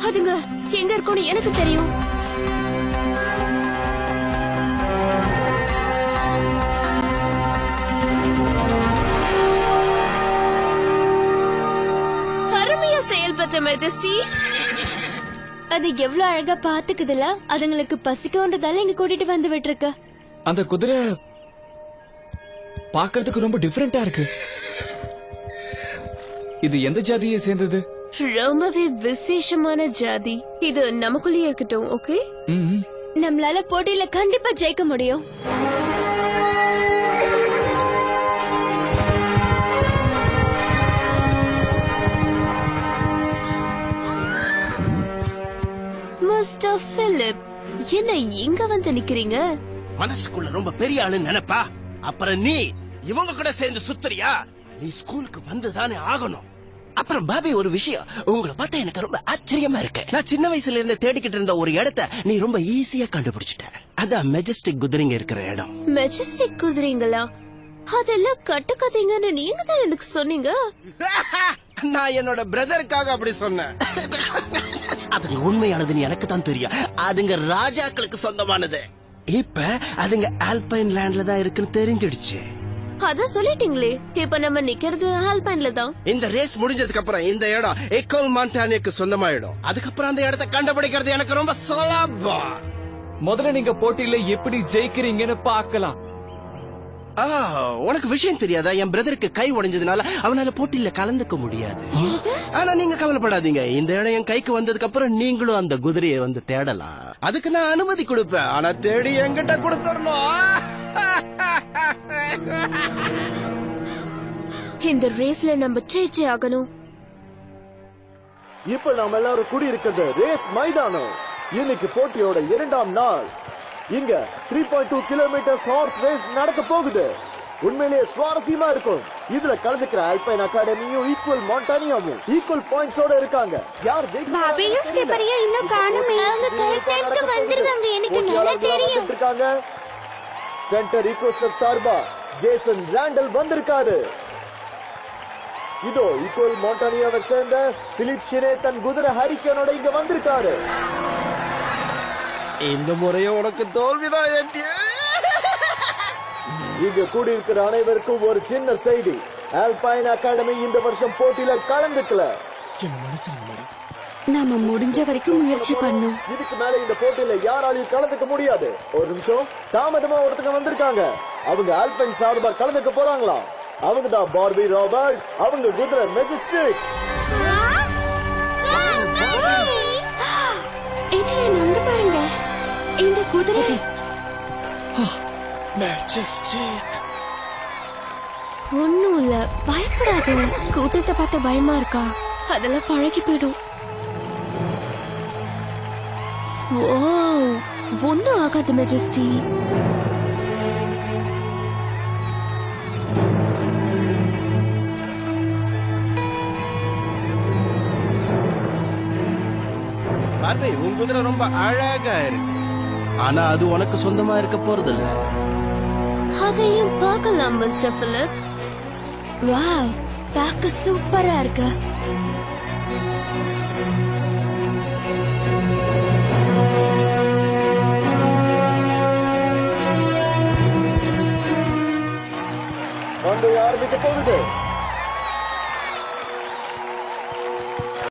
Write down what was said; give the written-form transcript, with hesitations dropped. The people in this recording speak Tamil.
அதுங்க எங்க இருக்கும்னு எனக்கு தெரியும். அருமையா செயல்பட்ட மெஜஸ்டி. அது எவ்வளவு அழகா பாத்துக்குதுல. அதுங்களுக்கு பசிக்கும்ன்றதால இங்க கூட்டிட்டு வந்து விட்டுருக்க. அந்த குதிரை பாக்குறதுக்கு ரொம்ப டிஃபரெண்டா இருக்கு. இது எந்த ஜாதியை சேர்ந்தது? ரொம்பவே விசேஷமான ஜாதி. இது நமக்குள்ளேயே இருக்கட்டும். ஓகே, நம்மளால போட்டியில கண்டிப்பா ஜெயிக்க முடியும். மிஸ்டர் பிலிப், என்ன இங்க வந்து நிக்கிறீங்க? மனசுக்குள்ள ரொம்ப பெரிய ஆளு நினைப்பா. அப்புறம் நீ இவங்க கூட சேர்ந்து சுத்துறியா? நீ ஸ்கூலுக்கு வந்துதானே ஆகணும். அப்புறம் பாபி, ஒரு விஷயம் உங்களை பார்த்தா எனக்கு ரொம்ப ஆச்சரியமா இருக்கு. நான் சின்ன வயசுல இருந்து தேடிக்கிட்டு இருந்த ஒரு இடத்தை நீ ரொம்ப ஈஸியா கண்டுபிடிச்சிட்ட. அதான் மெஜஸ்டிக் குதிரைங்க இருக்கிற இடம். மெஜஸ்டிக் குதிரைங்களா? அதெல்லாம் கட்டுக்கதைங்கன்னு நீங்க தான் எனக்கு சொன்னீங்க. நான் என்னோட பிரதருக்காக அப்படி சொன்னேன். அதுங்க உண்மையானதுன்னு எனக்கு தான் தெரியும். அதுங்க ராஜாக்களுக்கு சொந்தமானது. இப்ப அதுங்க ஆல்பைன் லேண்ட்ல தான் இருக்குன்னு தெரிஞ்சிடுச்சு. அத சொல்லிட்டீங்களே. இப்ப நம்ம நிக்கிறது ஆல்பைன்ல தான். இந்த ரேஸ் முடிஞ்சதுக்கு அப்புறம் இந்த இடம் எக்கோல் மாண்டானியாக்கு சொந்தமாயிடும். அதுக்கப்புறம் அந்த இடத்தை கண்டுபிடிக்கிறது எனக்கு ரொம்ப சுலபம். முதல்ல நீங்க போட்டியில எப்படி ஜெயிக்கிறீங்கன்னு பார்க்கலாம். உனக்கு விஷயம் தெரியாதா? என் பிரதருக்கு கை உடைஞ்சதுனால அவனால போட்டியில கலந்துக்க முடியாது. ஆனா நீங்க கவலைப்படாதீங்க. இந்த இடம் என் கைக்கு வந்ததுக்கு அப்புறம் நீங்களும் அந்த குதிரையை வந்து தேடலாம். அதுக்கு நான் அனுமதி கொடுப்பேன். ஆனா தேடி என்கிட்ட கொடுத்துடணும். இந்த ரேஸ்ல நம்ம ஜெயிச்சே ஆகணும். இப்ப நாம எல்லாரும் கூடி இருக்கிறது ரேஸ் மைதானம். இன்னைக்கு போட்டியோட 2ஆம் நாள். இங்க 3.2 கிலோமீட்டர் ஹார்ஸ் ரேஸ் நடக்க போகுது. உண்மையிலேயே சுவாரஸ்யமா இருக்கும். இதுல கலந்துக்கிற ஆல்பைன் அகாடமியும் ஈக்குவல் மாண்டானியாவும் ஈக்குவல் பாயிண்ட்ஸோட இருக்காங்க. யார் பாபியும் ஸ்கிப்பரையும் இன்னும் காணுமே. அவங்க கரெக்ட் டைம்க்கு வந்துருவாங்க. எனக்கு நல்லா தெரியும். இருக்காங்க. சென்டர் ஈகோஸ்டர் சார்பா ஜேசன் ராண்டல் வந்திருக்காரு. இதோ ஈக்குவல் மாண்டானியாவை சேர்ந்த பிலிப் ஷினே தன் குதிரை ஹரிக்கனோட இங்க வந்திருக்காரு. இந்த முறையும் உனக்கு தோல்விதான். இங்க கூடியிருக்கிற அனைவருக்கும் ஒரு சின்ன செய்தி. ஆல்பைன் அகாடமி இந்த வருஷம் போட்டியில கலந்துக்கல. நாம முடிஞ்ச வரைக்கும் முயற்சி பண்ணோம். இதுக்கு மேல இந்த போட்டியில யாராலையும் கலந்துக்க முடியாது. ஒரு நிமிஷம், தாமதமா ஒருத்தங்க வந்திருக்காங்க. அவங்க ஆல்பைன் சார்பா கலந்துக்க போறாங்களா? அவங்க தான் பார்பி ராபர்ட். அவங்க குதிரை மெஜஸ்டிக். நம்ப பாருங்க, இந்த குதிரை மெஜஸ்டிக். ஒண்ணும் இல்ல, பயப்படாத. கூட்டத்தை பார்த்த பயமா இருக்கா? அதெல்லாம் பழகி போயிடும். ஒண்ணும் ஆகாது மெஜஸ்டி. பார்பி, உன் குதிரை ரொம்ப அழகா இருக்கு. ஆனா அது உனக்கு சொந்தமா இருக்க போறது இல்ல. அதையும் பார்க்கலாம் மிஸ்டர் பிலிப். வாவ், பார்க்க சூப்பரா இருக்கு.